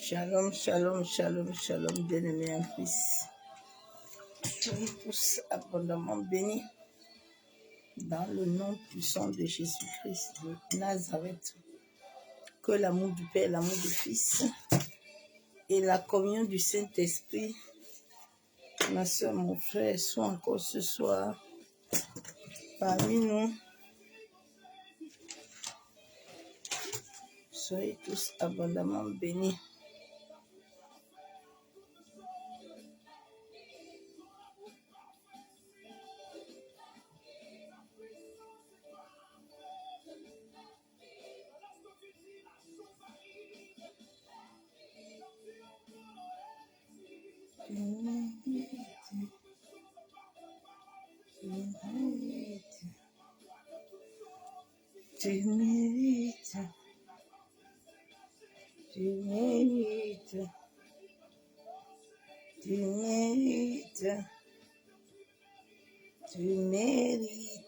Shalom, shalom, shalom, shalom, bien-aimés en Christ. Soyez tous abondamment bénis dans le nom puissant de Jésus-Christ de Nazareth. Que l'amour du Père, l'amour du Fils et la communion du Saint-Esprit, ma soeur, mon frère, soient encore ce soir parmi nous. Soyez tous abondamment bénis. Tu mérites, tu mérites, tu mérites, tu mérites, tu mérites,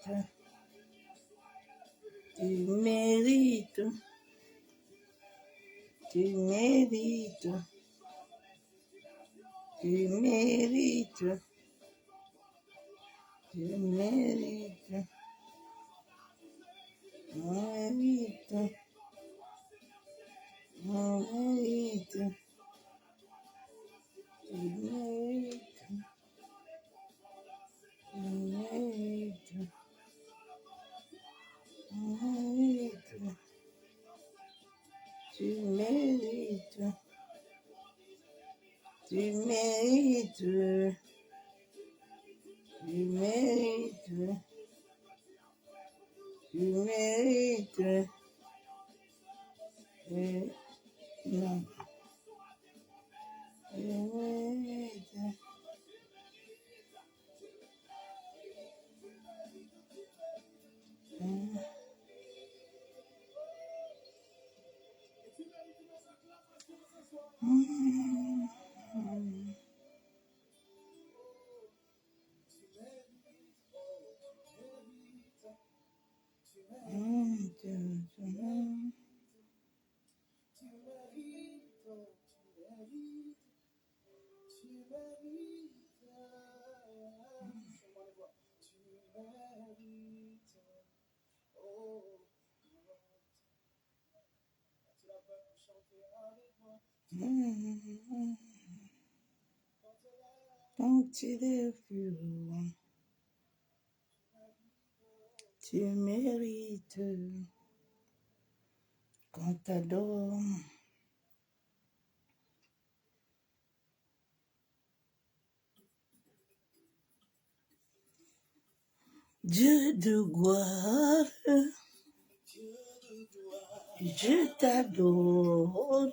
tu mérites, tu mérites, tu mérites, mérite, mérite, tu mérites, tu mérites, mérite, tu mérites, tu mérites, tu mérites, tu mérites, non, tu mérites. Quand tu es plus loin, tu mérites qu'on t'adore. Dieu de gloire, je t'adore.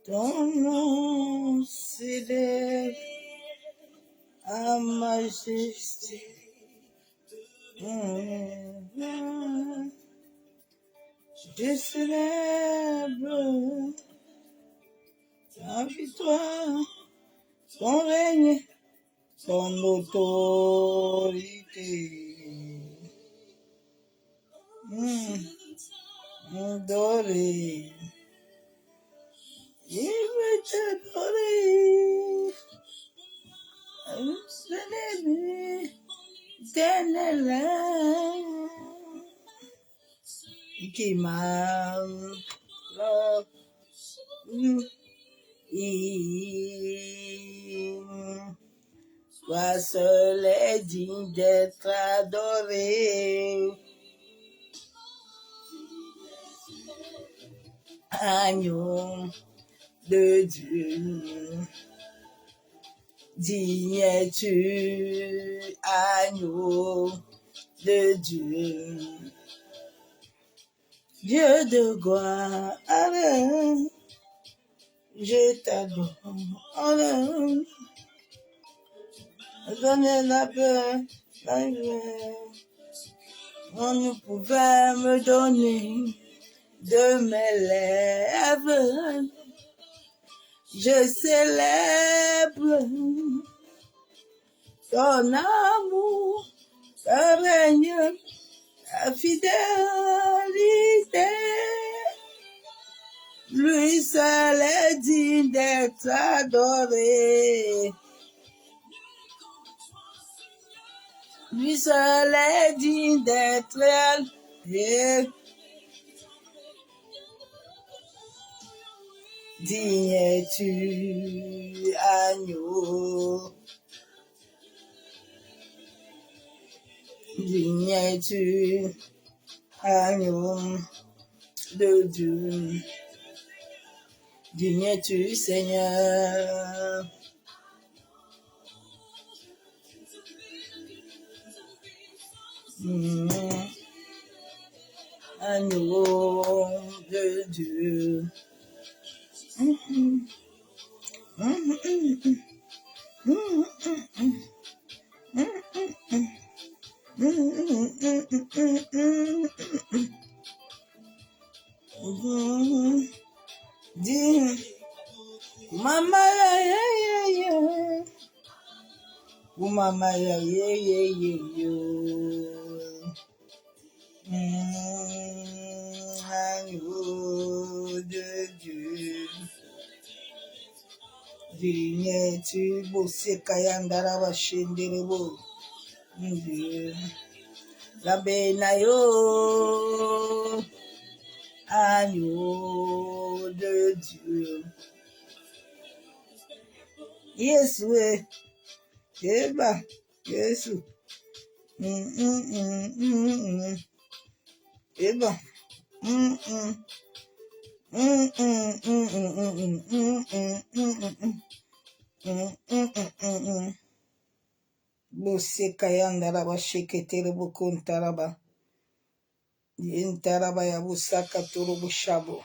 Ton nom s'élève à majesté. Je célèbre ta victoire, ton règne, ton autorité. Adoré. Il veut t'adorer. Célébrer éternel qui m'a toi seul est digne d'être adoré. Agneau de Dieu, digne es-tu, agneau de Dieu, Dieu de gloire, je t'adore, donne la paix, on ne pouvait me donner de mes lèvres, je célèbre ton amour, ton règne, ta fidélité. digne d'être adoré. Lui seul est digne d'être élevé. Digne es-tu, agneau. Digne es-tu, agneau de Dieu. Digne es-tu, Seigneur. Agneau de Dieu. Mama ya mama ya agneau de Dieu. Digne tu bosse kayandara bashendere bo. Dieu. La benayo agneau de Dieu. Yesu eba Yesu. Eba. Bosse kayandara basheketere bokontaraba. Yentaraba ya busaka turu bushabo.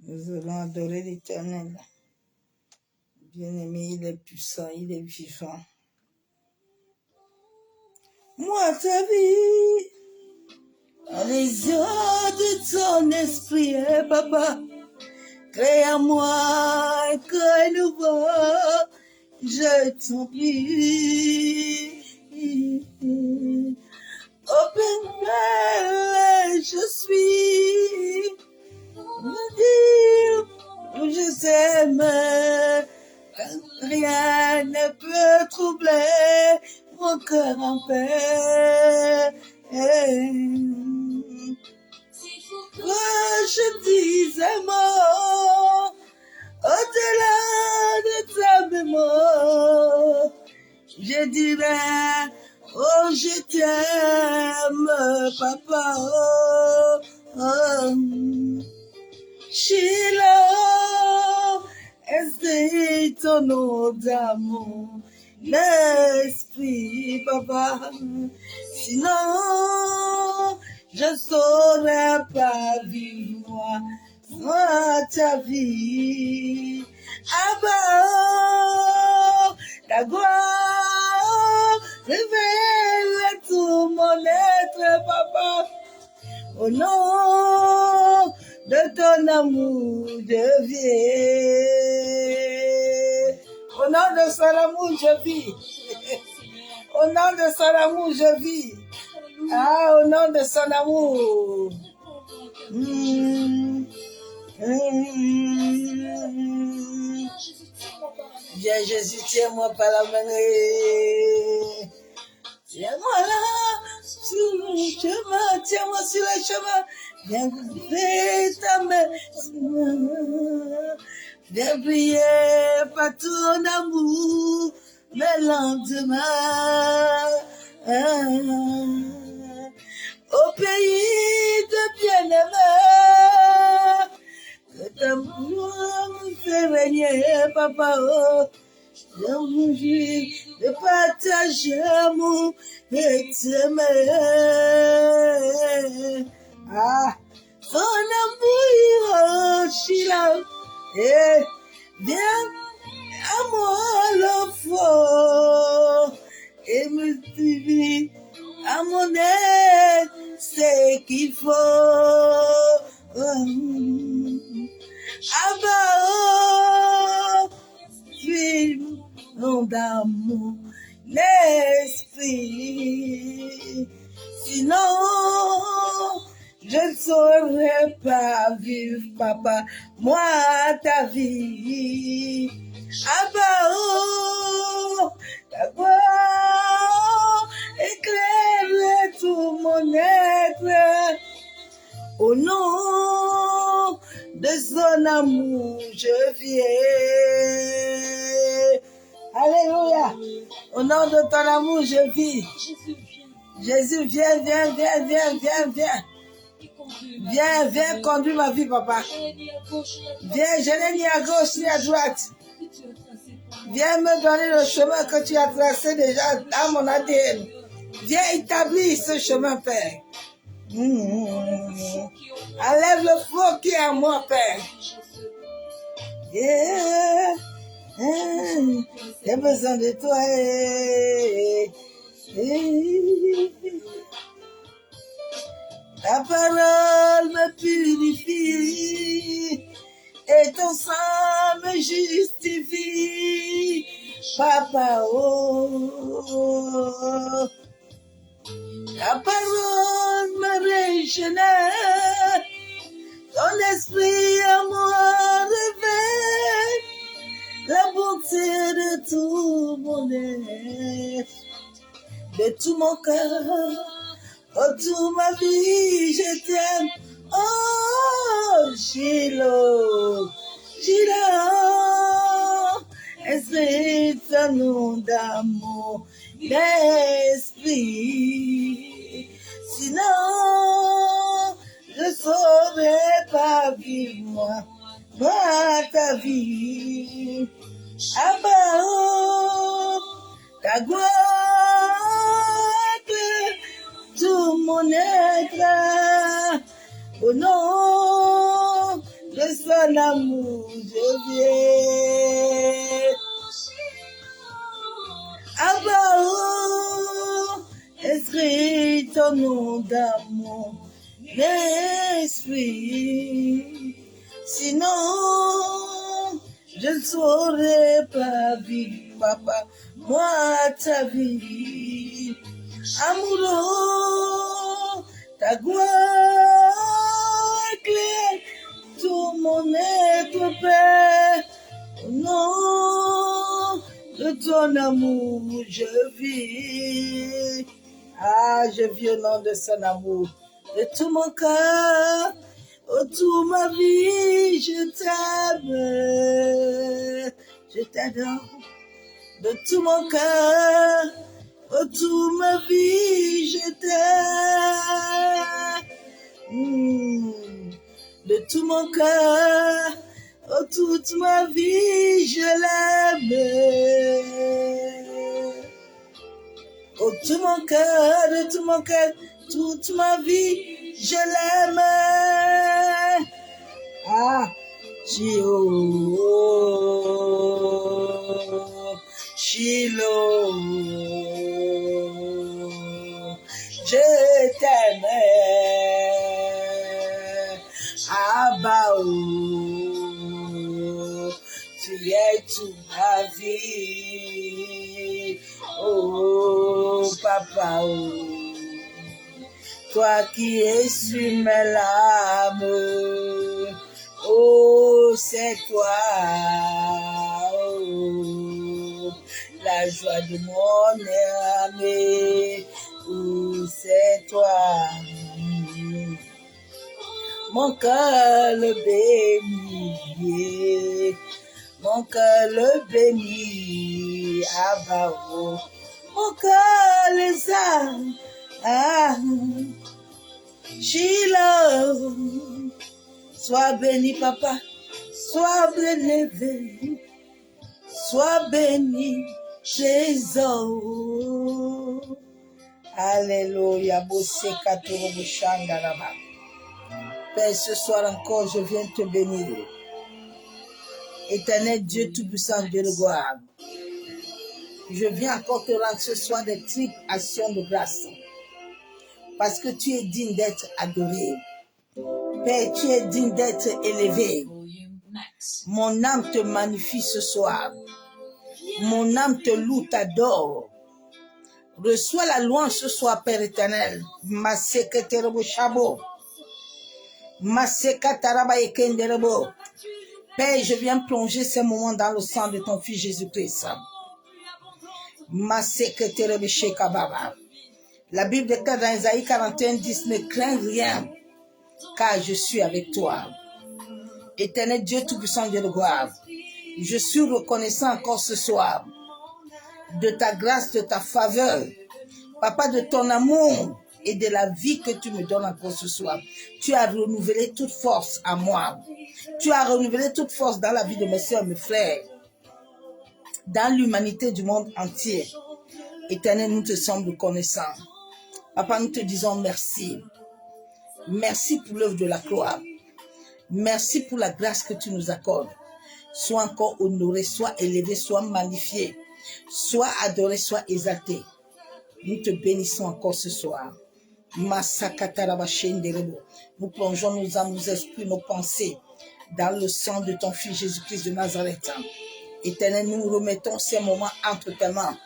Nous allons adorer l'Éternel. Bien-aimé, il est puissant, il est vivant. Moi, ta vie, dans les yeux de ton esprit, papa, crée en moi un cœur nouveau, je t'en prie. Open, je suis, me dire où je t'aime, rien ne peut troubler mon cœur en paix. Que je dise un mot au-delà de ta mémoire, je dirais, oh, je t'aime, papa. Shiloh, est ton nom d'amour, l'esprit, papa. Sinon, je saurais pas vivre moi sans ta vie. Abba, ta gloire révèle tout mon être, papa. Au nom de ton amour, je vis. Au nom de son amour, je vis. Au nom de son amour, je vis. Ah, au nom de son amour. Viens Jésus, tiens-moi par la main. Tiens-moi là, sur le chemin, tiens-moi sur le chemin. Viens lever ta main. Viens prier par ton amour le lendemain. Au pays de bien-aimés, que ton amour me fait régner, papa. J'ai envie de partager l'amour et t'aimer. Ah, ton amour, Shiloh, et viens à moi le fort et multiplie à mon aide ce qu'il faut. Abba, film d'amour, l'esprit. Sinon, je ne saurais pas vivre, papa, moi, ta vie. Abba, oh, ta gloire éclaire tout mon être. Au nom de son amour, je viens. Alléluia. Au nom de ton amour, je vis. Jésus, viens, viens, viens, viens, viens, viens. Viens, viens conduire ma vie, papa. Viens, je n'ai ni à gauche ni à droite. Viens me donner le chemin que tu as tracé déjà dans mon ADN. Viens établir ce chemin, Père. Enlève le faux qui est en moi, Père. Yeah. J'ai besoin de toi. Ta parole me purifie et ton sang me justifie. Papa, oh. Ta parole me régénère, ton esprit à moi révèle la bonté de tout mon être, de tout mon cœur, oh toute ma vie je t'aime, oh Shiloh, Shiloh, esprit ton nom d'amour, l'esprit. Sinon, je saurais pas vivre moi ta vie. Abba, oh, ta gloire, tout mon être, au nom de son amour, je viens. Abba, oh, inscris ton nom d'amour, l'esprit. Sinon, je ne saurais pas vivre, papa, moi ta vie. Amoureux, ta gloire éclaire tout mon être, Père. Au nom de ton amour, je vis. Ah, je vis au nom de son amour. De tout mon cœur, oh, toute ma vie, je t'aime. Je t'adore. De tout mon cœur, oh, toute ma vie, je t'aime. De tout mon cœur, oh, toute ma vie, je l'aime. Oh, tout mon cœur, de tout mon cœur, toute ma vie, je l'aime. Ah, Shiloh, je t'aime. Abba, oh, tu es toute ma vie. Oh, papa, oh, toi qui essuies mes larmes. Oh, c'est toi, oh, la joie de mon âme. Oh, c'est toi. Mon cœur le bénit, mon cœur le bénit, Abba, oh, mon cœur le salue, ah, Shiloh, sois béni, papa, sois béni, sois béni, Jésus. Alléluia, Bossé Katoro Bushanda là-bas. Père, ce soir encore, je viens te bénir. Éternel Dieu Tout-Puissant, Dieu de gloire. Je viens encore te rendre ce soir des triples actions de grâce. Parce que tu es digne d'être adoré. Père, tu es digne d'être élevé. Mon âme te magnifie ce soir. Mon âme te loue, t'adore. Reçois la louange ce soir, Père éternel. Maseketerebo Shabo. Masekataraba Ekenderebo. Père, je viens plonger ces moments dans le sang de ton Fils Jésus-Christ. Maseketerebo Shekababa. La Bible déclare dans Isaïe 41, 10, ne crains rien, car je suis avec toi. Éternel Dieu Tout-Puissant, Dieu de gloire, je suis reconnaissant encore ce soir de ta grâce, de ta faveur, Papa, de ton amour et de la vie que tu me donnes encore ce soir. Tu as renouvelé toute force à moi. Tu as renouvelé toute force dans la vie de mes soeurs, mes frères, dans l'humanité du monde entier. Éternel, nous te sommes reconnaissants. Papa, nous te disons merci. Merci pour l'œuvre de la croix. Merci pour la grâce que tu nous accordes. Sois encore honoré, sois élevé, sois magnifié, sois adoré, sois exalté. Nous te bénissons encore ce soir. Nous plongeons nos âmes, nos esprits, nos pensées dans le sang de ton Fils Jésus-Christ de Nazareth. Éternel, nous remettons ces moments entre tes mains.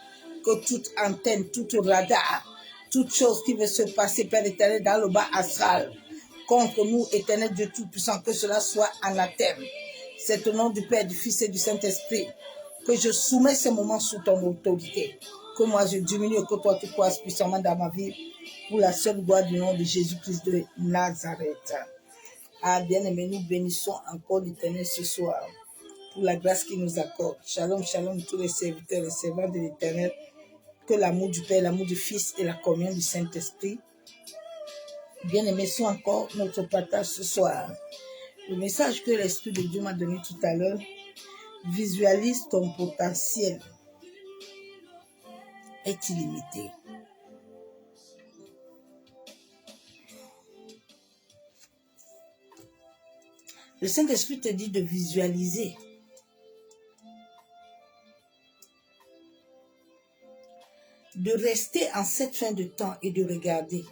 Que toute antenne, toute radar, toute chose qui veut se passer, Père éternel, dans le bas astral, contre nous, éternel Dieu Tout-Puissant, que cela soit anathème. C'est au nom du Père, du Fils et du Saint-Esprit que je soumets ces moments sous ton autorité. Que moi je diminue et que toi tu croises puissamment dans ma vie pour la seule gloire du nom de Jésus-Christ de Nazareth. Ah, bien-aimés, nous bénissons encore l'Éternel ce soir pour la grâce qu'il nous accorde. Shalom, shalom, tous les serviteurs et servants de l'Éternel. Que l'amour du Père, l'amour du Fils et la communion du Saint-Esprit, bien-aimés, sont encore notre partage ce soir. Le message que l'Esprit de Dieu m'a donné tout à l'heure, visualise ton potentiel est illimité. Le Saint-Esprit te dit de visualiser. De rester en cette fin de temps et de regarder.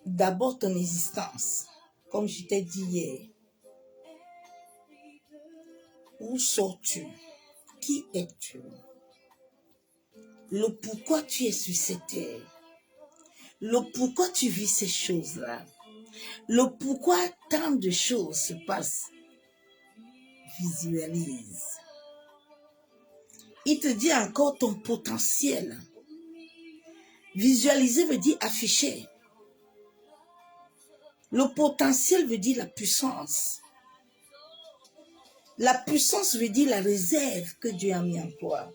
D'abord ton existence, comme je t'ai dit hier. Où sors-tu? Qui es-tu? Le pourquoi tu es sur cette terre. Le pourquoi tu vis ces choses-là. Le pourquoi tant de choses se passent. Visualise. Il te dit encore ton potentiel. Visualiser veut dire afficher. Le potentiel veut dire la puissance. La puissance veut dire la réserve que Dieu a mis en toi.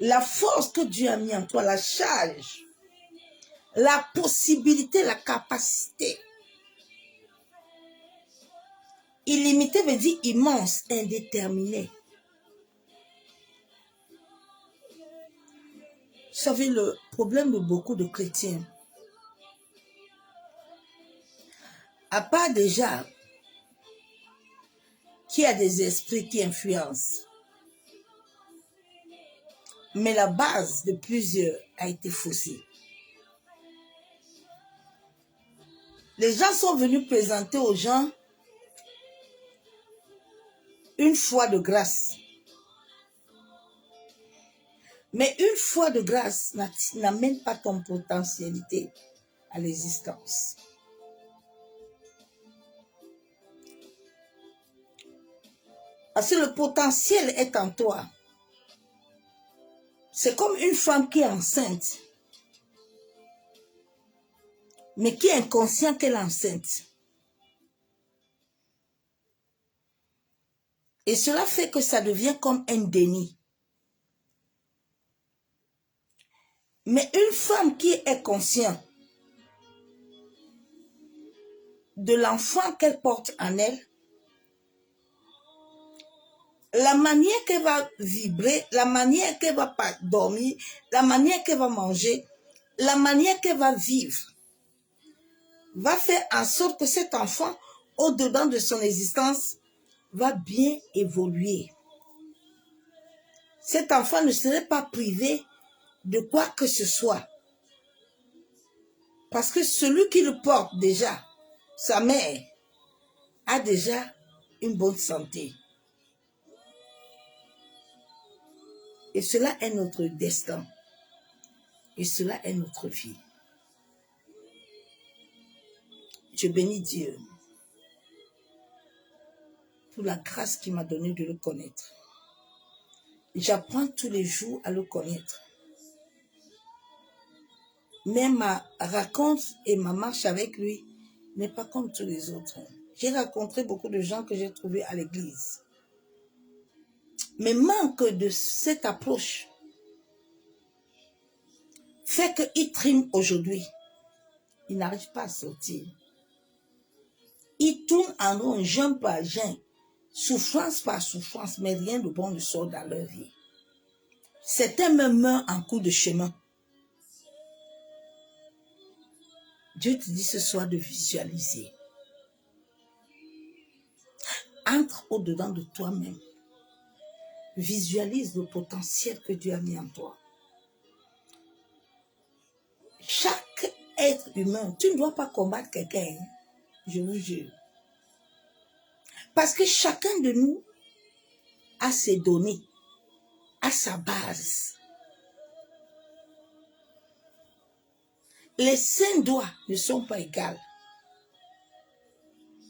La force que Dieu a mis en toi, la charge, la possibilité, la capacité. Illimité veut dire immense, indéterminé. Vous savez, le problème de beaucoup de chrétiens, à part déjà qu'il y a des esprits qui influencent, mais la base de plusieurs a été faussée. Les gens sont venus présenter aux gens une foi de grâce. Mais une foi de grâce n'amène pas ton potentialité à l'existence. Parce que le potentiel est en toi. C'est comme une femme qui est enceinte, mais qui est inconsciente qu'elle est enceinte. Et cela fait que ça devient comme un déni. Mais une femme qui est consciente de l'enfant qu'elle porte en elle, la manière qu'elle va vibrer, la manière qu'elle va pas dormir, la manière qu'elle va manger, la manière qu'elle va vivre, va faire en sorte que cet enfant, au-dedans de son existence, va bien évoluer. Cet enfant ne serait pas privé de quoi que ce soit. Parce que celui qui le porte déjà, sa mère, a déjà une bonne santé. Et cela est notre destin. Et cela est notre vie. Je bénis Dieu pour la grâce qu'il m'a donnée de le connaître. J'apprends tous les jours à le connaître. Mais ma rencontre et ma marche avec lui n'est pas comme tous les autres. J'ai rencontré beaucoup de gens que j'ai trouvés à l'église. Mais manque de cette approche fait qu'il trime aujourd'hui. Il n'arrive pas à sortir. Il tourne en rond, jeun par jeun, souffrance par souffrance, mais rien de bon ne sort dans leur vie. Certains me meurent en cours de chemin. Dieu te dit ce soir de visualiser. Entre au-dedans de toi-même. Visualise le potentiel que Dieu a mis en toi. Chaque être humain, tu ne dois pas combattre quelqu'un, hein, je vous jure. Parce que chacun de nous a ses données, a sa base. Les 5 doigts ne sont pas égaux.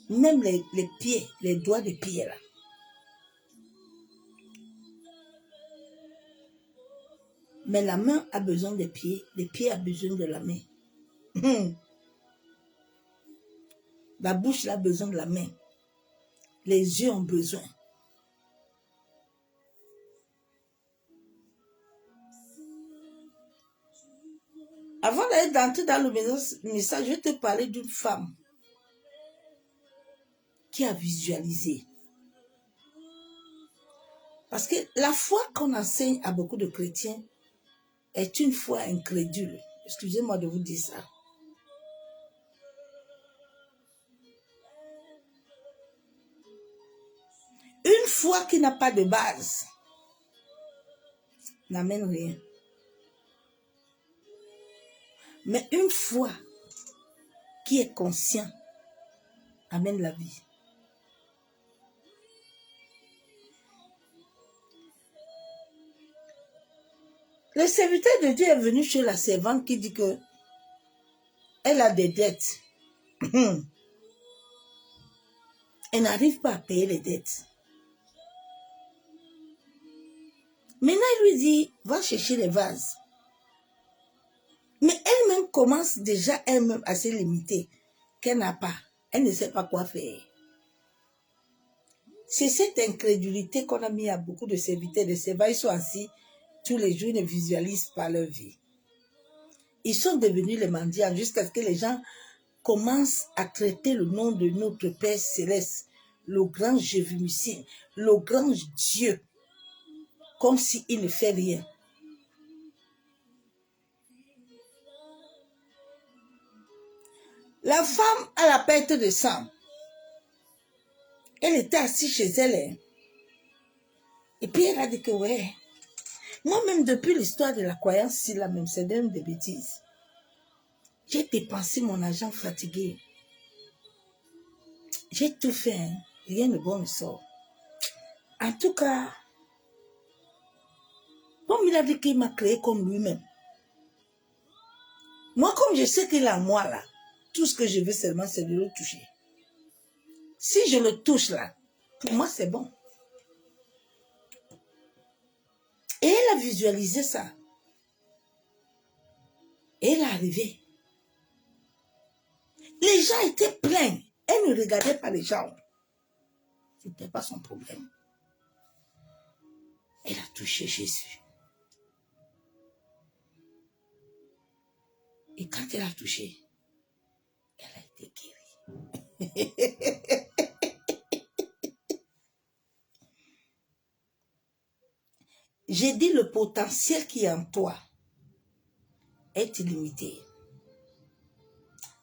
Même les pieds, les doigts des pieds là. Mais la main a besoin des pieds ont besoin de la main. La bouche a besoin de la main. Les yeux ont besoin. Avant d'entrer dans le message, je vais te parler d'une femme qui a visualisé. Parce que la foi qu'on enseigne à beaucoup de chrétiens est une foi incrédule. Excusez-moi de vous dire ça. Une foi qui n'a pas de base n'amène rien. Mais une foi qui est conscient amène la vie. Le serviteur de Dieu est venu chez la servante qui dit que elle a des dettes. Elle n'arrive pas à payer les dettes. Maintenant, il lui dit, va chercher les vases. Mais elle-même commence déjà elle-même à se limiter, qu'elle n'a pas. Elle ne sait pas quoi faire. C'est cette incrédulité qu'on a mis à beaucoup de serviteurs de servants. Ils sont assis tous les jours, ils ne visualisent pas leur vie. Ils sont devenus les mendiants jusqu'à ce que les gens commencent à traiter le nom de notre Père Céleste, le grand Jésus-Christ, le grand Dieu, comme s'il ne fait rien. La femme a la perte de sang. Elle était assise chez elle. Hein. Et puis elle a dit que ouais. Moi-même, depuis l'histoire de la croyance, c'est la même, c'est même des bêtises. J'ai dépensé mon argent fatigué. J'ai tout fait. Hein. Rien de bon ne sort. En tout cas, comme il a dit qu'il m'a créé comme lui-même. Moi, comme je sais qu'il est en moi là, tout ce que je veux seulement, c'est de le toucher. Si je le touche là, pour moi, c'est bon. Et elle a visualisé ça. Et elle est arrivée. Les gens étaient pleins. Elle ne regardait pas les gens. Ce n'était pas son problème. Elle a touché Jésus. Et quand elle a touché, elle a été guérie. J'ai dit le potentiel qui est en toi est illimité.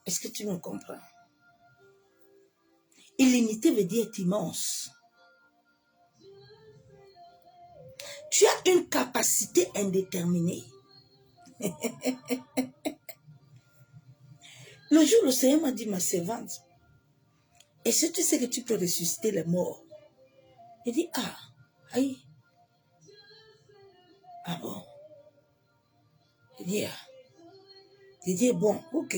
Est-ce que tu me comprends? Illimité veut dire être immense. Tu as une capacité indéterminée. Le jour où le Seigneur m'a dit, ma servante, est-ce que tu sais que tu peux ressusciter les morts? Il dit, ah, aïe. Ah bon? Il dit, ah. J'ai dit, bon, ok.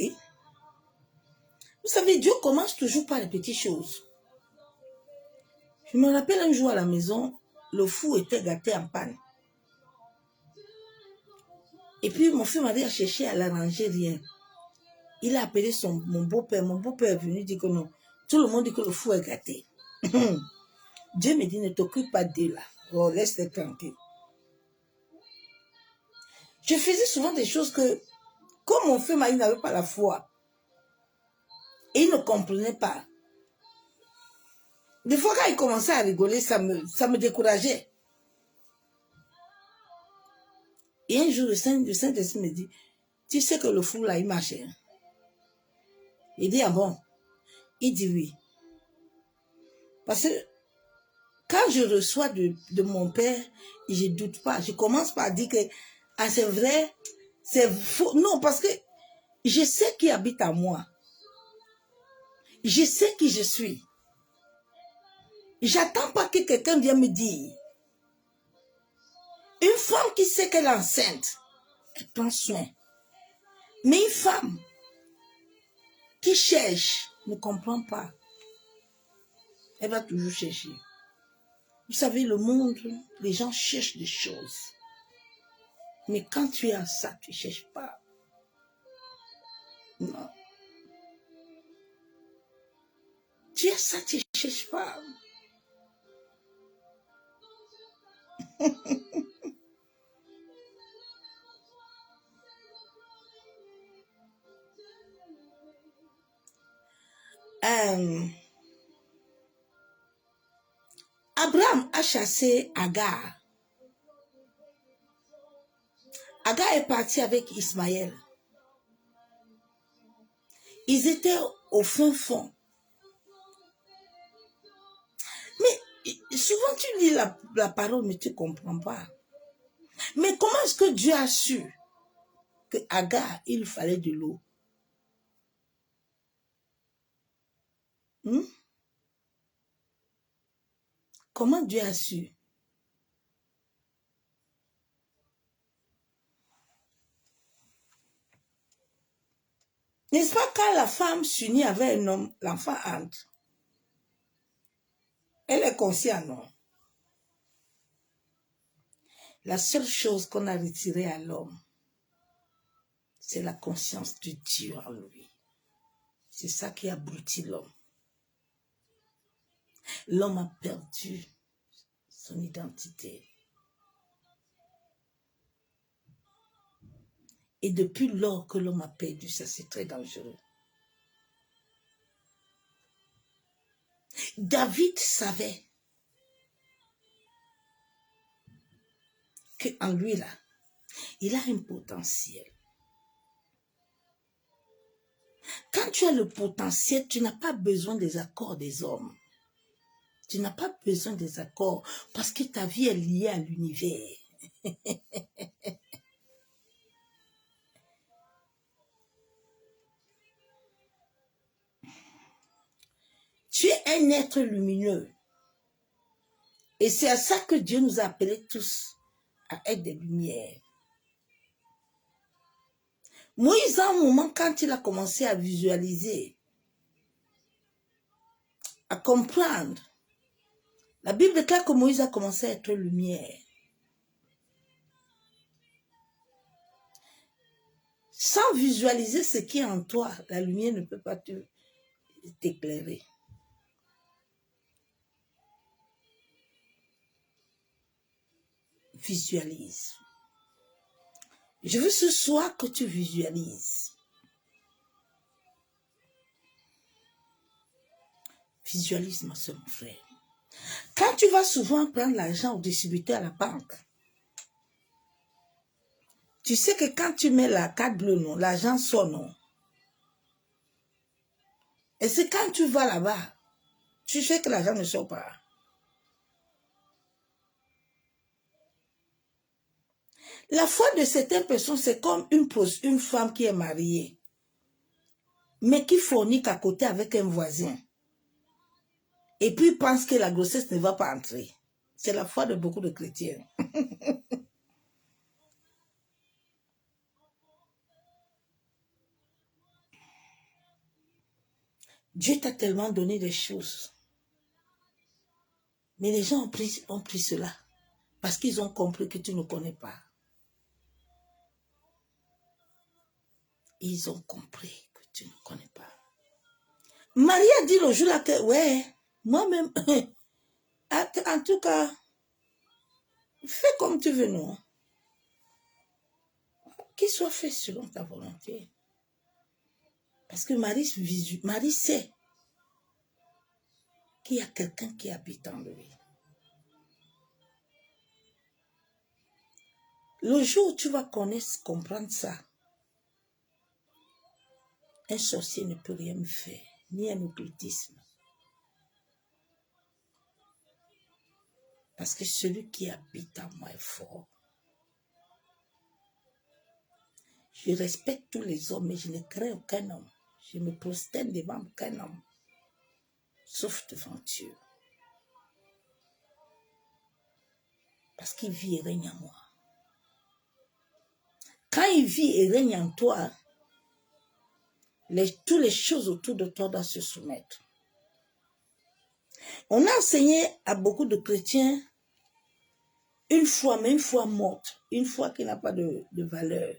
Vous savez, Dieu commence toujours par les petites choses. Je me rappelle un jour à la maison, le four était gâté en panne. Et puis, mon frère Marie a cherché à l'arranger, rien. Il a appelé mon beau-père. Mon beau-père est venu dire que non. Tout le monde dit que le four est gâté. Dieu me dit, ne t'occupe pas d'eux là. Oh, laisse-les tranquille. Je faisais souvent des choses que, comme mon frère Marie n'avait pas la foi, et il ne comprenait pas. Des fois, quand il commençait à rigoler, ça me décourageait. Et un jour, le Saint-Esprit me dit, tu sais que le four là, il marchait. Il dit, ah bon? Il dit oui. Parce que quand je reçois de mon père, je ne doute pas. Je commence par dire que ah, c'est vrai, c'est faux. Non, parce que je sais qui habite en moi. Je sais qui je suis. J'attends pas que quelqu'un vienne me dire. Une femme qui sait qu'elle est enceinte, elle prend soin. Mais une femme qui cherche, ne comprend pas. Elle va toujours chercher. Vous savez, le monde, les gens cherchent des choses. Mais quand tu as ça, tu ne cherches pas. Non. Tu as ça, tu ne cherches pas. Abraham a chassé Agar. Agar est parti avec Ismaël. Ils étaient au fin fond. Mais souvent tu lis la parole, mais tu ne comprends pas. Mais comment est-ce que Dieu a su que Agar, il fallait de l'eau? Comment Dieu a su? N'est-ce pas quand la femme s'unit avec un homme, l'enfant entre? Elle est consciente, non? La seule chose qu'on a retirée à l'homme, c'est la conscience de Dieu en lui. C'est ça qui abrutit l'homme. L'homme a perdu son identité. Et depuis lors que l'homme a perdu, ça c'est très dangereux. David savait qu'en lui là, il a un potentiel. Quand tu as le potentiel, tu n'as pas besoin des accords des hommes. Tu n'as pas besoin des accords parce que ta vie est liée à l'univers. Tu es un être lumineux. Et c'est à ça que Dieu nous a appelés tous à être des lumières. Moïse, à un moment, quand il a commencé à visualiser, à comprendre, la Bible déclare que Moïse a commencé à être lumière. Sans visualiser ce qui est en toi, la lumière ne peut pas t'éclairer. Visualise. Je veux ce soir que tu visualises. Visualise, ma soeur, mon frère. Quand tu vas souvent prendre l'argent au distributeur à la banque, tu sais que quand tu mets la carte bleue, non, l'argent sort, non. Et c'est quand tu vas là-bas, tu sais que l'argent ne sort pas. La foi de certaines personnes, c'est comme une femme qui est mariée, mais qui fornique à côté avec un voisin. Et puis pense que la grossesse ne va pas entrer. C'est la foi de beaucoup de chrétiens. 。Dieu t'a tellement donné des choses. Mais les gens ont pris cela parce qu'ils ont compris que tu ne connais pas. Ils ont compris que tu ne connais pas. Marie a dit le jour-là que, ouais, moi-même, en tout cas, fais comme tu veux, non? Qu'il soit fait selon ta volonté. Parce que Marie sait qu'il y a quelqu'un qui habite en lui. Le jour où tu vas connaître, comprendre ça, un sorcier ne peut rien me faire, ni un occultisme. Parce que celui qui habite en moi est fort. Je respecte tous les hommes, mais je ne crains aucun homme. Je me prosterne devant aucun homme, sauf devant Dieu. Parce qu'il vit et règne en moi. Quand il vit et règne en toi, toutes les choses autour de toi doivent se soumettre. On a enseigné à beaucoup de chrétiens une foi, mais une foi morte, une foi qui n'a pas de valeur,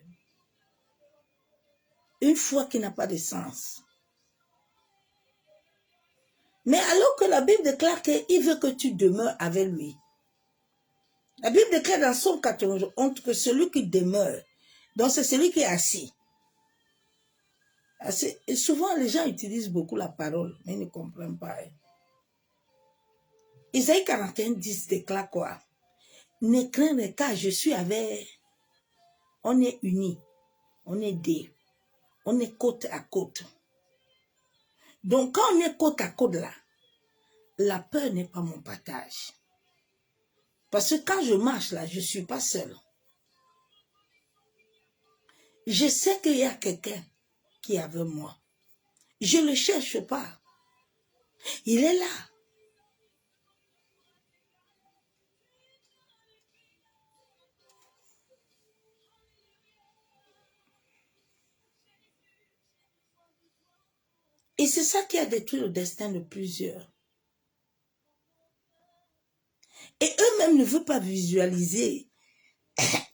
une foi qui n'a pas de sens. Mais alors que la Bible déclare qu'il veut que tu demeures avec lui. La Bible déclare dans Somme 91 que celui qui demeure, donc c'est celui qui est assis. Et souvent, les gens utilisent beaucoup la parole, mais ils ne comprennent pas. Isaïe 41, 10 déclare quoi? Ne crains car je suis avec. On est unis, on est deux, on est côte à côte. Donc, quand on est côte à côte là, la peur n'est pas mon partage. Parce que quand je marche là, je ne suis pas seule. Je sais qu'il y a quelqu'un qui est avec moi. Je ne le cherche pas. Il est là. Et c'est ça qui a détruit le destin de plusieurs. Et eux-mêmes ne veulent pas visualiser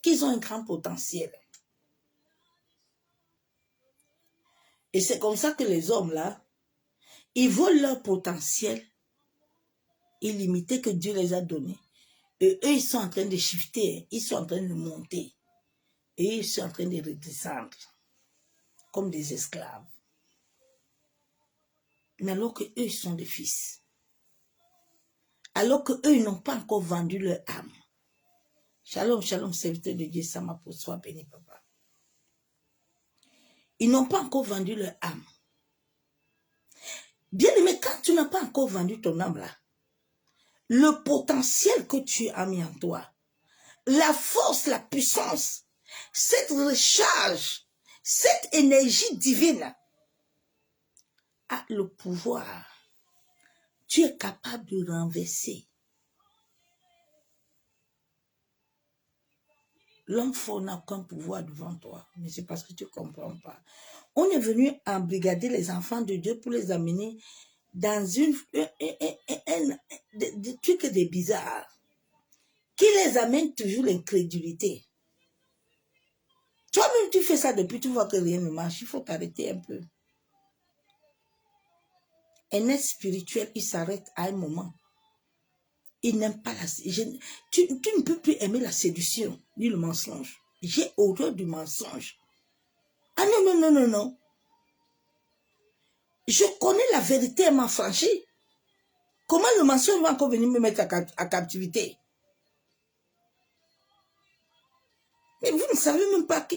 qu'ils ont un grand potentiel. Et c'est comme ça que les hommes là, ils volent leur potentiel illimité que Dieu les a donné. Et eux, ils sont en train de shifter, ils sont en train de monter. Et ils sont en train de redescendre comme des esclaves. Mais alors qu'eux, ils sont des fils. Alors qu'eux, ils n'ont pas encore vendu leur âme. Shalom, shalom, serviteur de Dieu, ça m'a pour soi, béni, papa. Ils n'ont pas encore vendu leur âme. Bien aimé, quand tu n'as pas encore vendu ton âme là, le potentiel que tu as mis en toi, la force, la puissance, cette recharge, cette énergie divine a le pouvoir. Tu es capable de renverser. L'homme fort n'a aucun pouvoir devant toi, mais c'est parce que tu ne comprends pas. On est venu embrigader les enfants de Dieu pour les amener dans des trucs des bizarres qui les amènent toujours l'incrédulité. Toi-même, tu fais ça depuis, tu vois que rien ne marche. Il faut t'arrêter un peu. Un être spirituel, il s'arrête à un moment. Il n'aime pas la... Tu ne peux plus aimer la séduction ni le mensonge. J'ai horreur du mensonge. Ah non, non, non, non, non. Je connais la vérité, elle m'a franchi. Comment le mensonge va encore venir me mettre à captivité? Mais vous ne savez même pas que...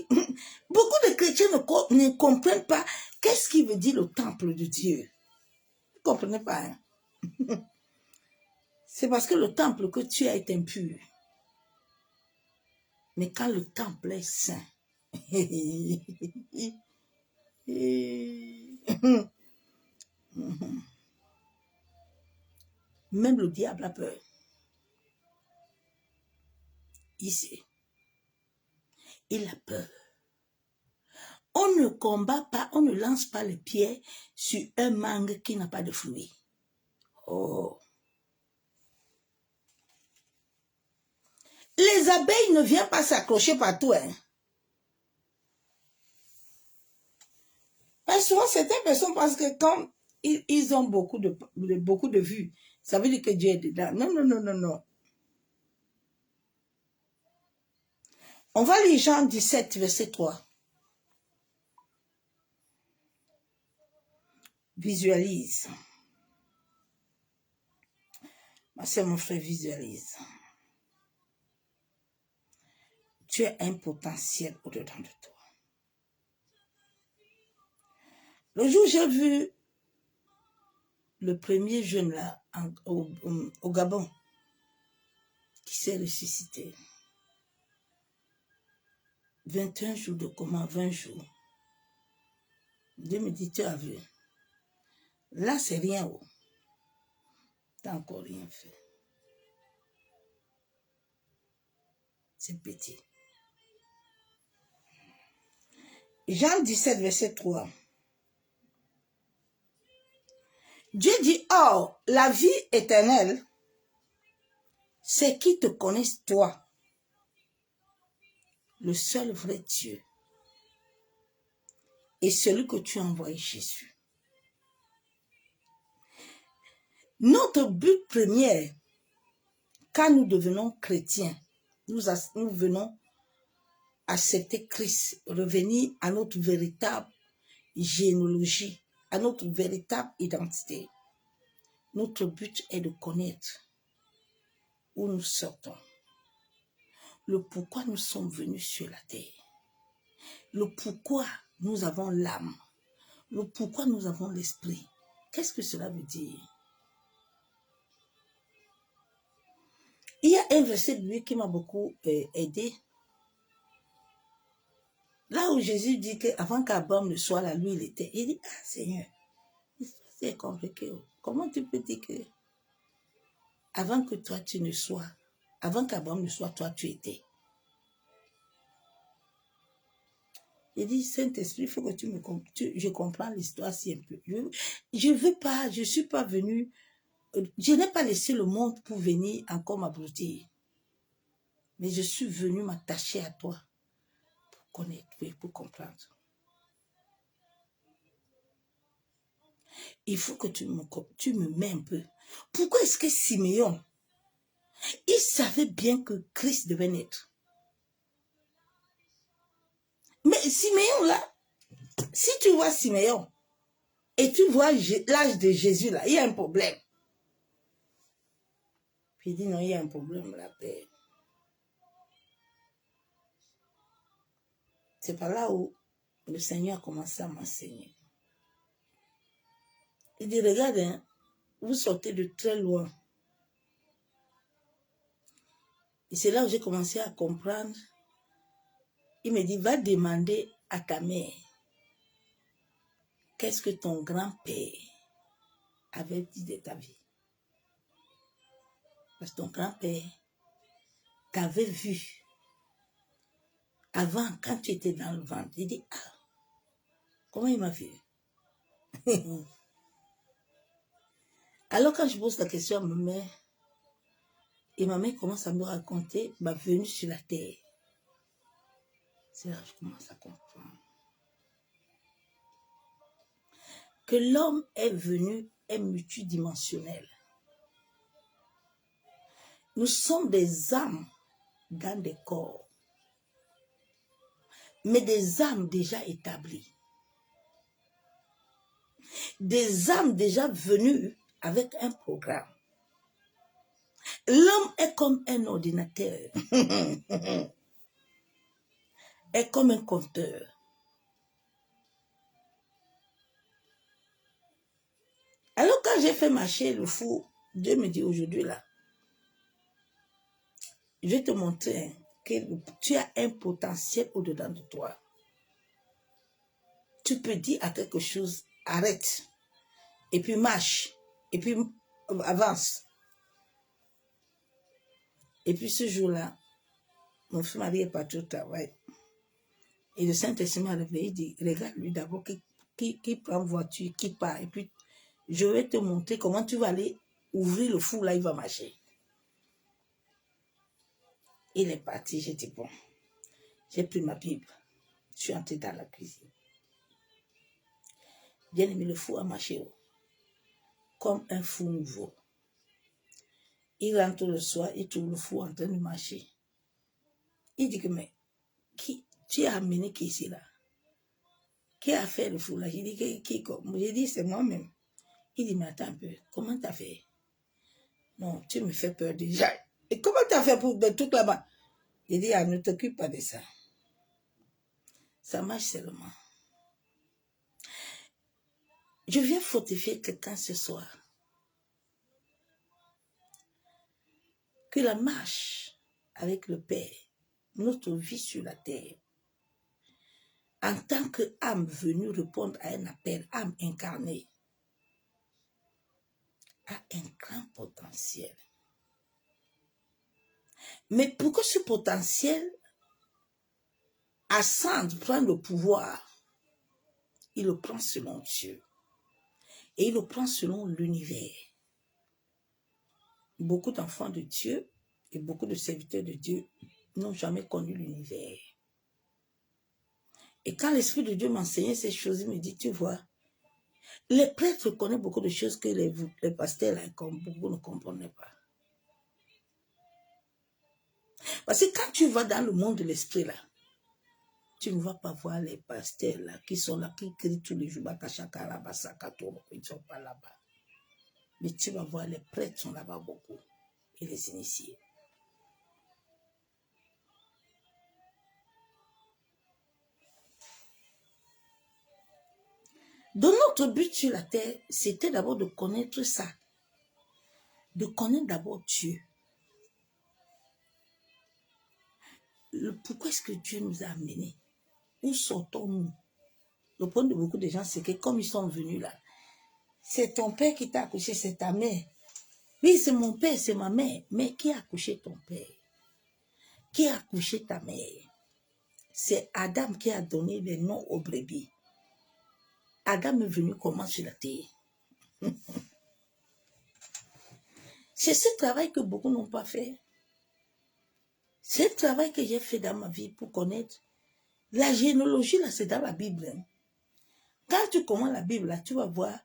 Beaucoup de chrétiens ne comprennent pas qu'est-ce qui veut dire le temple de Dieu. Vous ne comprenez pas, hein? C'est parce que le temple que tu as est impur. Mais quand le temple est saint, même le diable a peur. Il sait. Il a peur. On ne combat pas, on ne lance pas les pierres sur un mangue qui n'a pas de fruits. Oh. Les abeilles ne viennent pas s'accrocher partout. Hein. Parce que souvent, certaines personnes pensent que quand ils ont beaucoup de vues, ça veut dire que Dieu est dedans. Non, non, non, non, non. On va lire Jean 17, verset 3. Visualise. Ma soeur, mon frère, visualise. Tu as un potentiel au-dedans de toi. Le jour où j'ai vu le premier jeune là au Gabon qui s'est ressuscité, 21 jours de coma, 20 jours. Dieu me dit, tu as vu. Là, c'est rien. Oh. Tu n'as encore rien fait. C'est petit. Jean 17, verset 3. Dieu dit, or, la vie éternelle, c'est qu'ils te connaissent toi, le seul vrai Dieu, et celui que tu as envoyé Jésus. Notre but premier, quand nous devenons chrétiens, nous venons accepter Christ, revenir à notre véritable généalogie, à notre véritable identité. Notre but est de connaître où nous sortons, le pourquoi nous sommes venus sur la terre, le pourquoi nous avons l'âme, le pourquoi nous avons l'esprit. Qu'est-ce que cela veut dire? Il y a un verset de lui qui m'a beaucoup aidé. Là où Jésus dit qu'avant qu'Abraham ne soit là, lui il était. Il dit, ah Seigneur, c'est compliqué. Comment tu peux dire que avant que toi tu ne sois, avant qu'Abraham ne soit, toi tu étais? Il dit, Saint-Esprit, il faut que je comprends l'histoire si un peu. Je veux pas, je suis pas venu, je n'ai pas laissé le monde pour venir encore m'abrutir. Mais je suis venu m'attacher à toi pour connaître, pour comprendre. Il faut que tu me mets un peu. Pourquoi est-ce que Siméon, il savait bien que Christ devait naître? Mais Siméon là, si tu vois Siméon et tu vois l'âge de Jésus là, il y a un problème. Puis il dit non, il y a un problème là. C'est par là où le Seigneur a commencé à m'enseigner. Il dit, regarde, hein, vous sortez de très loin. Et c'est là où j'ai commencé à comprendre. Il me dit, va demander à ta mère, qu'est-ce que ton grand-père avait dit de ta vie? Parce que ton grand-père t'avait vu avant, quand tu étais dans le ventre. Il dit, ah, comment il m'a vu? Alors quand je pose la question à ma mère, et ma mère commence à me raconter ma venue sur la terre. C'est là que je commence à comprendre. Que l'homme est venu est multidimensionnel. Nous sommes des âmes dans des corps, mais des âmes déjà établies. Des âmes déjà venues avec un programme. L'homme est comme un ordinateur, est comme un compteur. Alors quand j'ai fait marcher le fou, Dieu me dit aujourd'hui là, je vais te montrer que tu as un potentiel au-dedans de toi. Tu peux dire à quelque chose, arrête, et puis marche, et puis avance. Et puis ce jour-là, mon fils Marie est parti au travail. Et le Saint-Esprit m'a réveillé, il dit, regarde lui d'abord qui prend voiture, qui part. Et puis, je vais te montrer comment tu vas aller ouvrir le four, là, il va marcher. Il est parti, j'ai dit, bon, j'ai pris ma Bible. Je suis entrée dans la cuisine. Bien aimé, le four a marché comme un four nouveau. Il rentre le soir, il trouve le four en train de marcher. Il dit que, mais, tu as amené qui ici là? Qui a fait le four là? J'ai dit, j'ai dit, c'est moi-même. Il dit, mais attends un peu, comment tu as fait? Non, tu me fais peur déjà. Et comment tu as fait pour le truc là-bas? J'ai dit, ah, ne t'occupe pas de ça. Ça marche seulement. Je viens fortifier quelqu'un ce soir. Que la marche avec le Père, notre vie sur la terre, en tant qu'âme venue répondre à un appel, âme incarnée, a un grand potentiel. Mais pour que ce potentiel ascende, prenne le pouvoir, il le prend selon Dieu. Et il le prend selon l'univers. Beaucoup d'enfants de Dieu et beaucoup de serviteurs de Dieu n'ont jamais connu l'univers. Et quand l'Esprit de Dieu m'enseignait ces choses, il me dit, tu vois, les prêtres connaissent beaucoup de choses que les pasteurs, là, beaucoup ne comprenaient pas. Parce que quand tu vas dans le monde de l'esprit, là, tu ne vas pas voir les pasteurs, là, qui sont là, qui crient tous les jours, ils ne sont pas là-bas. Mais tu vas voir, les prêtres sont là-bas beaucoup, et les initiés. Donc notre but sur la terre, c'était d'abord de connaître ça. De connaître d'abord Dieu. Pourquoi est-ce que Dieu nous a amenés? Où sortons-nous? Le problème de beaucoup de gens, c'est que comme ils sont venus là, c'est ton père qui t'a accouché, c'est ta mère. Oui, c'est mon père, c'est ma mère. Mais qui a accouché ton père? Qui a accouché ta mère? C'est Adam qui a donné le nom aux brebis. Adam est venu comment sur la terre? C'est ce travail que beaucoup n'ont pas fait. C'est le travail que j'ai fait dans ma vie pour connaître. La généalogie, là, c'est dans la Bible. Hein. Quand tu commences la Bible, là, tu vas voir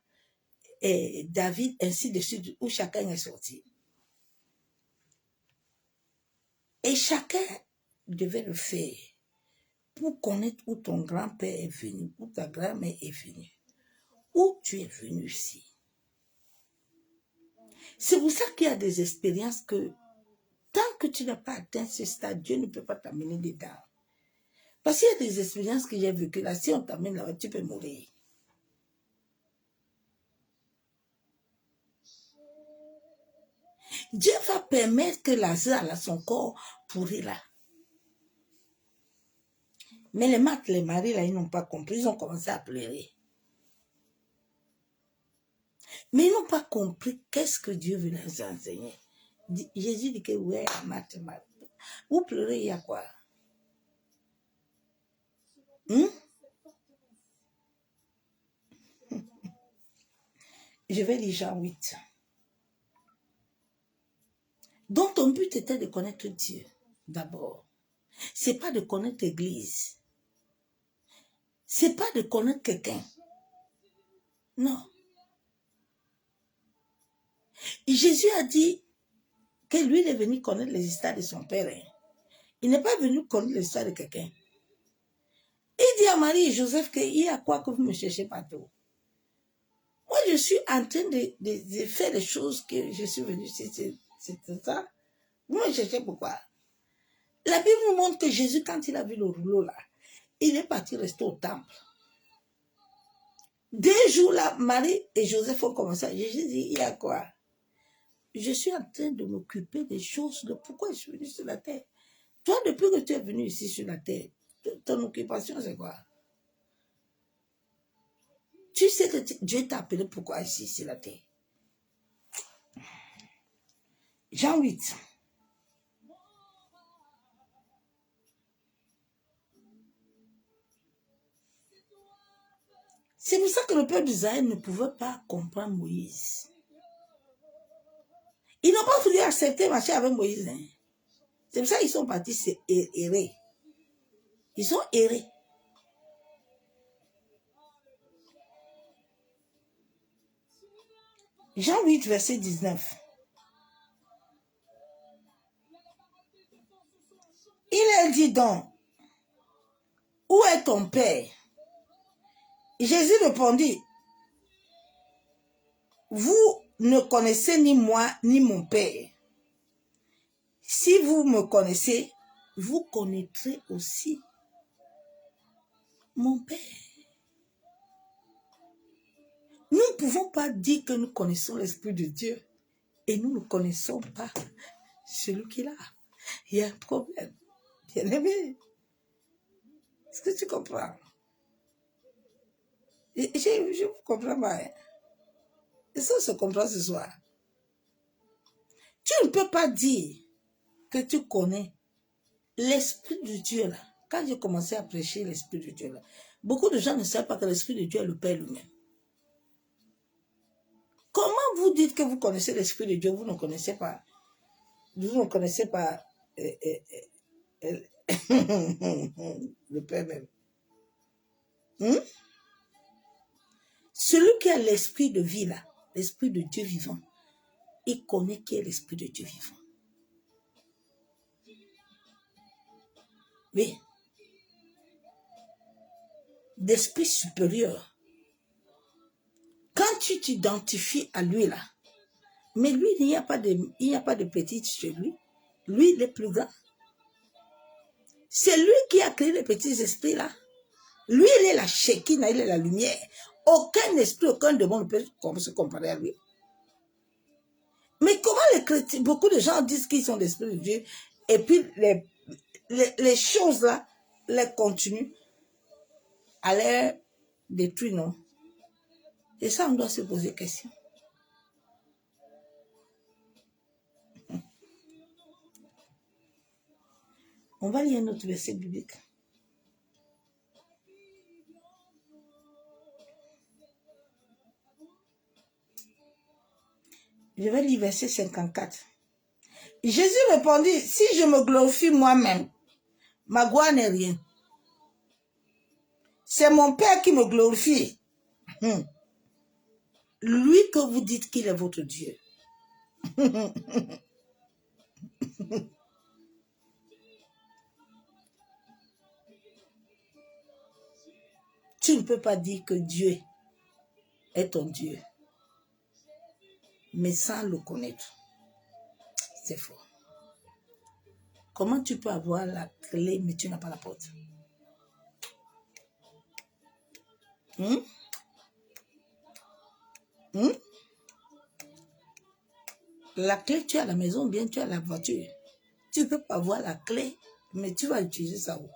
David, ainsi de suite, où chacun est sorti. Et chacun devait le faire pour connaître où ton grand-père est venu, où ta grand-mère est venue, où tu es venu ici. C'est pour ça qu'il y a des expériences que tant que tu n'as pas atteint ce stade, Dieu ne peut pas t'amener dedans. Parce qu'il y a des expériences que j'ai vécues là, si on t'amène là-bas, tu peux mourir. Dieu va permettre que Lazare, là, son corps pourri là. Mais les maîtres, les maris, là, ils n'ont pas compris, ils ont commencé à pleurer. Mais ils n'ont pas compris qu'est-ce que Dieu veut leur enseigner. Jésus dit que, ouais, maître, vous pleurez, il y a quoi? Je vais lire Jean 8. Donc, ton but était de connaître Dieu, d'abord. Ce n'est pas de connaître l'Église. Ce n'est pas de connaître quelqu'un. Non. Jésus a dit que lui, il est venu connaître les histoires de son père. Hein. Il n'est pas venu connaître l'histoire de quelqu'un. Il dit à Marie et Joseph qu'il y a quoi que vous me cherchez partout. Moi, je suis en train de faire les choses que je suis venu. C'est ça. Vous me cherchez pourquoi? La Bible nous montre que Jésus, quand il a vu le rouleau là, il est parti rester au temple. 2 jours là, Marie et Joseph ont commencé à dire, Jésus dit, il y a quoi? Je suis en train de m'occuper des choses de pourquoi je suis venu sur la terre. Toi, depuis que tu es venu ici sur la terre, ton occupation, c'est quoi? Tu sais que Dieu t'a appelé pourquoi ici sur la terre. Jean 8. C'est pour ça que le peuple d'Israël ne pouvait pas comprendre Moïse. Ils n'ont pas voulu accepter marcher avec Moïse. Hein. C'est pour ça qu'ils sont partis errer. Ils ont erré. Jean 8, verset 19. Il a dit donc, où est ton père? Jésus répondit, vous ne connaissez ni moi ni mon père. Si vous me connaissez, vous connaîtrez aussi mon père. Nous ne pouvons pas dire que nous connaissons l'Esprit de Dieu et nous ne connaissons pas celui qui est là. Il y a un problème. Bien-aimé, est-ce que tu comprends? Je vous comprends pas. Hein? Est-ce qu'on se comprend ce soir? Tu ne peux pas dire que tu connais l'Esprit de Dieu là. Quand j'ai commencé à prêcher l'Esprit de Dieu là, beaucoup de gens ne savent pas que l'Esprit de Dieu est le Père lui-même. Comment vous dites que vous connaissez l'Esprit de Dieu, vous ne connaissez pas le Père même. Celui qui a l'esprit de vie là, l'Esprit de Dieu vivant, il connaît qui est l'Esprit de Dieu vivant. Oui. D'esprit supérieur. Quand tu t'identifies à lui là, mais lui, il n'y a pas de petite chez lui. Lui, il est plus grand. C'est lui qui a créé les petits esprits là. Lui, il est la Shekinah, il est la lumière. Aucun esprit, aucun démon ne peut se comparer à lui. Mais comment les chrétiens, beaucoup de gens disent qu'ils sont l'Esprit de Dieu, et puis les choses là, les continuent à les détruire, non? Et ça, on doit se poser question. On va lire un autre verset biblique. Je vais lire verset 54. Jésus répondit, si je me glorifie moi-même, ma gloire n'est rien. C'est mon Père qui me glorifie. Lui que vous dites qu'il est votre Dieu. Tu ne peux pas dire que Dieu est ton Dieu, mais sans le connaître. C'est faux. Comment tu peux avoir la clé, mais tu n'as pas la porte? La clé, tu as à la maison, bien tu as la voiture. Tu ne peux pas avoir la clé, mais tu vas utiliser ça où?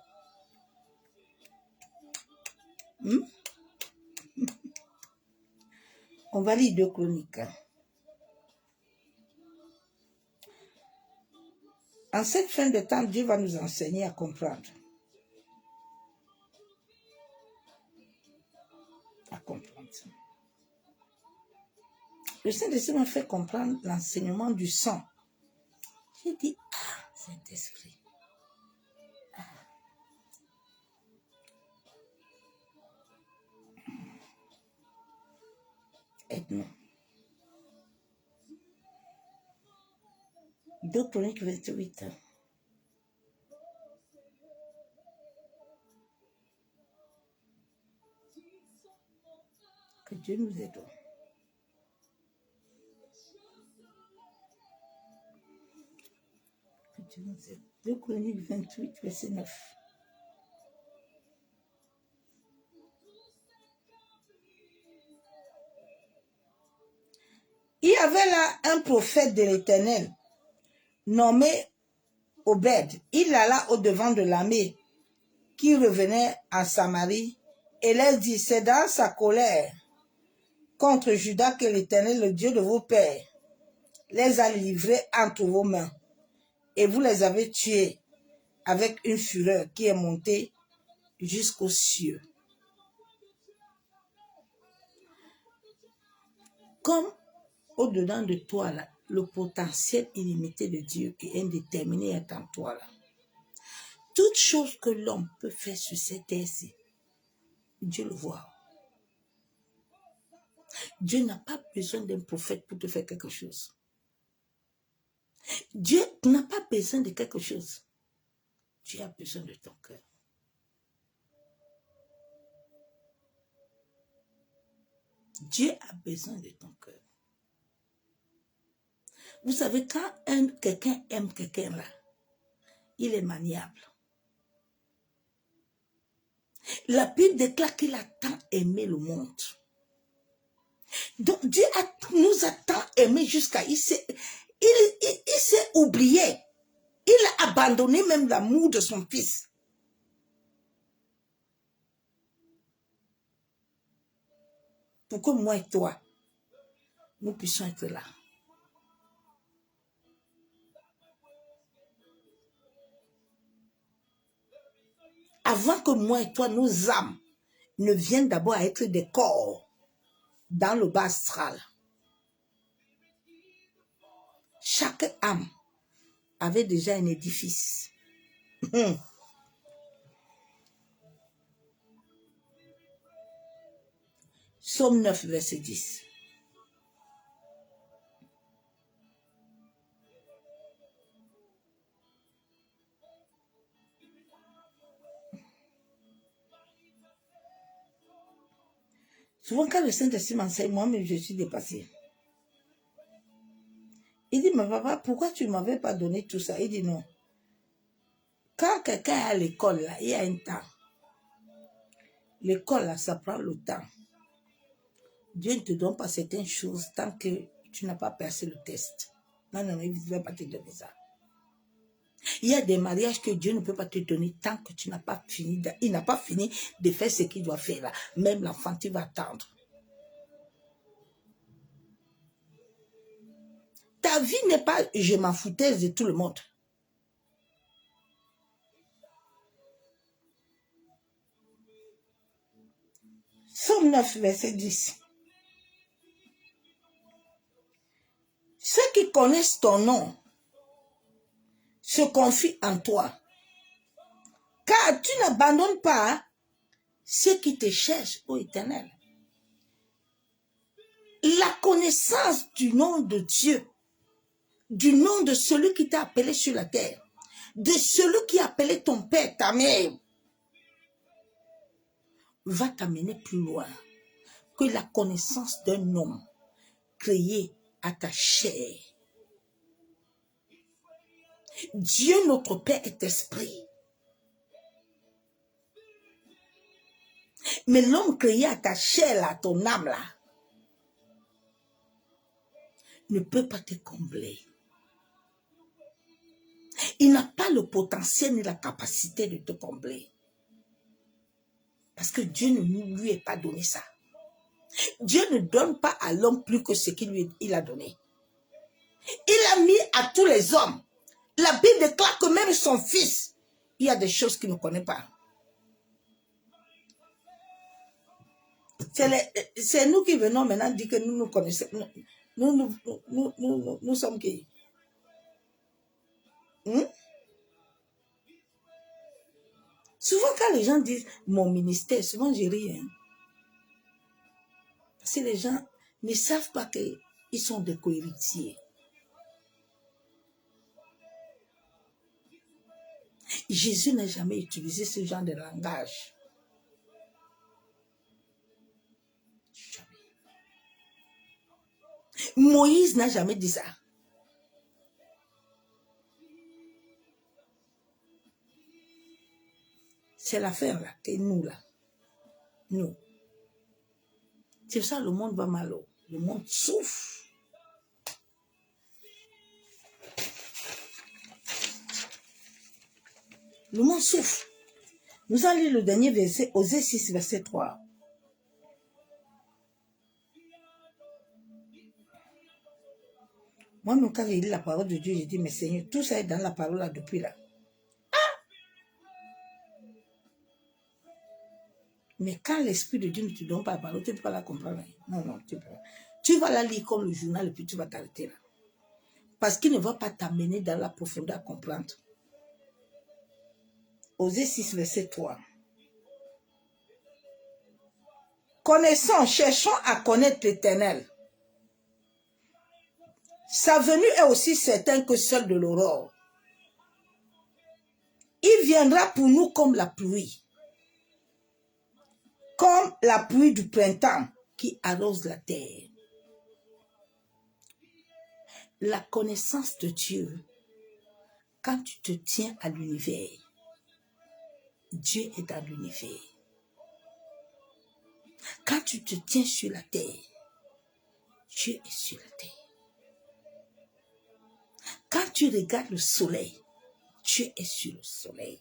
On va lire 2 Chroniques. En cette fin de temps, Dieu va nous enseigner à comprendre. À comprendre. Le Saint-Esprit m'a fait comprendre l'enseignement du sang. J'ai dit, ah, Saint-Esprit. Ah. Aide-nous. 2 Chroniques 28. Que Dieu nous aide. 2 Chroniques 28, verset 9. Il y avait là un prophète de l'Éternel nommé Obed. Il alla au-devant de l'armée qui revenait à Samarie et leur dit, c'est dans sa colère contre Juda que l'Éternel, le Dieu de vos pères, les a livrés entre vos mains. Et vous les avez tués avec une fureur qui est montée jusqu'aux cieux. Comme au-dedans de toi, là, le potentiel illimité de Dieu et indéterminé est en toi, là. Toute chose que l'homme peut faire sur cette terre-ci, Dieu le voit. Dieu n'a pas besoin d'un prophète pour te faire quelque chose. Dieu n'a pas besoin de quelque chose. Dieu a besoin de ton cœur. Dieu a besoin de ton cœur. Vous savez, quand quelqu'un aime quelqu'un là, il est maniable. La Bible déclare qu'il a tant aimé le monde. Donc Dieu nous a tant aimé jusqu'à... Il s'est oublié. Il a abandonné même l'amour de son fils. Pour que moi et toi, nous puissions être là. Avant que moi et toi, nos âmes ne viennent d'abord à être des corps dans le bas astral. Chaque âme avait déjà un édifice. Psaume 9, verset 10. Souvent, quand le Saint-Esprit m'enseigne, moi-même, je suis dépassée. Il dit, mais papa, pourquoi tu ne m'avais pas donné tout ça? Il dit, non. Quand quelqu'un est à l'école, là, il y a un temps. L'école, là, ça prend le temps. Dieu ne te donne pas certaines choses tant que tu n'as pas passé le test. Non, non, il ne va pas te donner ça. Il y a des mariages que Dieu ne peut pas te donner tant que tu n'as pas fini. Il n'a pas fini de faire ce qu'il doit faire là. Même l'enfant, tu vas attendre. Ta vie n'est pas je m'en foutaise de tout le monde. Psaume 9, verset 10. Ceux qui connaissent ton nom se confient en toi. Car tu n'abandonnes pas ceux qui te cherchent, ô Éternel. La connaissance du nom de Dieu, du nom de celui qui t'a appelé sur la terre, de celui qui a appelé ton père, ta mère, va t'amener plus loin que la connaissance d'un homme créé à ta chair. Dieu notre Père est esprit. Mais l'homme créé à ta chair, là, ton âme, là, ne peut pas te combler. Il n'a pas le potentiel ni la capacité de te combler. Parce que Dieu ne lui a pas donné ça. Dieu ne donne pas à l'homme plus que ce qu'il a donné. Il a mis à tous les hommes. La Bible déclare que même son fils, il y a des choses qu'il ne connaît pas. C'est nous qui venons maintenant dire que nous nous connaissons. Nous sommes qui? Souvent quand les gens disent mon ministère, souvent je ris. Parce que les gens ne savent pas qu'ils sont des co-héritiers. Jésus n'a jamais utilisé ce genre de langage. Jamais. Moïse n'a jamais dit ça. C'est l'affaire là, que nous là. Nous. C'est ça, le monde va mal. Le monde souffre. Le monde souffre. Nous allons lire le dernier verset, Osée 6, verset 3. Moi, quand j'ai lu la parole de Dieu, j'ai dit, mais Seigneur, tout ça est dans la parole là depuis là. Mais quand l'Esprit de Dieu ne te donne pas la parole, tu ne peux pas la comprendre. Non, non, tu peux pas. Tu vas la lire comme le journal et puis tu vas t'arrêter là. Parce qu'il ne va pas t'amener dans la profondeur à comprendre. Osée 6, verset 3. Connaissons, cherchons à connaître l'Éternel. Sa venue est aussi certaine que celle de l'aurore. Il viendra pour nous comme la pluie du printemps qui arrose la terre. La connaissance de Dieu, quand tu te tiens à l'univers, Dieu est dans l'univers. Quand tu te tiens sur la terre, Dieu est sur la terre. Quand tu regardes le soleil, Dieu est sur le soleil.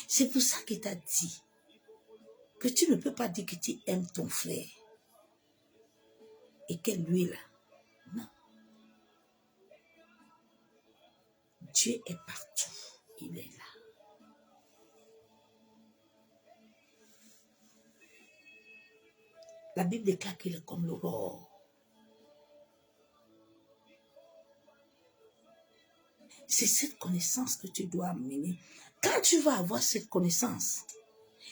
C'est pour ça qu'il t'a dit que tu ne peux pas dire que tu aimes ton frère et que lui est là. Non. Dieu est partout. Il est là. La Bible déclare qu'il est comme l'aurore. C'est cette connaissance que tu dois amener. Quand tu vas avoir cette connaissance,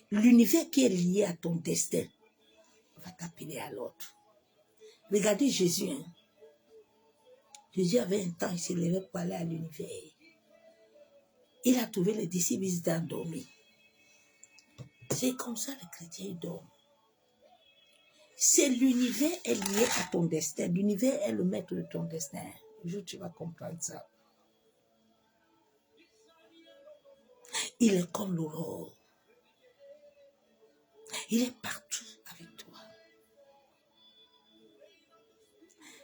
l'univers qui est lié à ton destin va t'appeler à l'autre. Regardez Jésus. Hein. Jésus avait un temps, il se levait pour aller à l'univers. Il a trouvé les disciples, ils étaient endormis. C'est comme ça les chrétiens dorment. C'est l'univers est lié à ton destin. L'univers est le maître de ton destin. Un jour, tu vas comprendre ça. Il est comme l'aurore. Il est partout avec toi.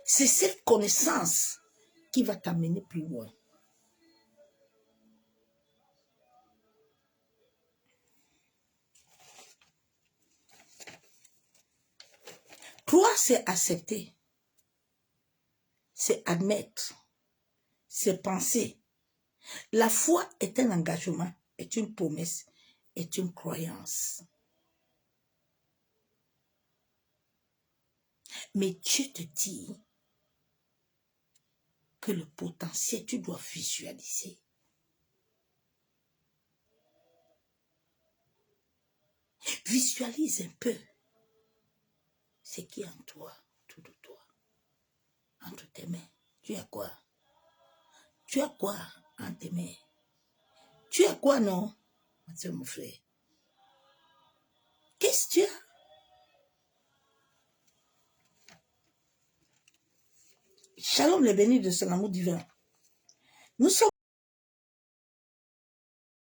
C'est cette connaissance qui va t'amener plus loin. Croire, c'est accepter. C'est admettre. C'est penser. La foi est un engagement, est une promesse, est une croyance. Mais Dieu te dit que le potentiel, tu dois visualiser. Visualise un peu ce qui est en toi, tout de toi, entre tes mains. Tu as quoi? Tu as quoi entre tes mains? Tu as quoi, non? C'est mon frère. Qu'est-ce que tu as? Shalom, les bénis de son amour divin. Nous sommes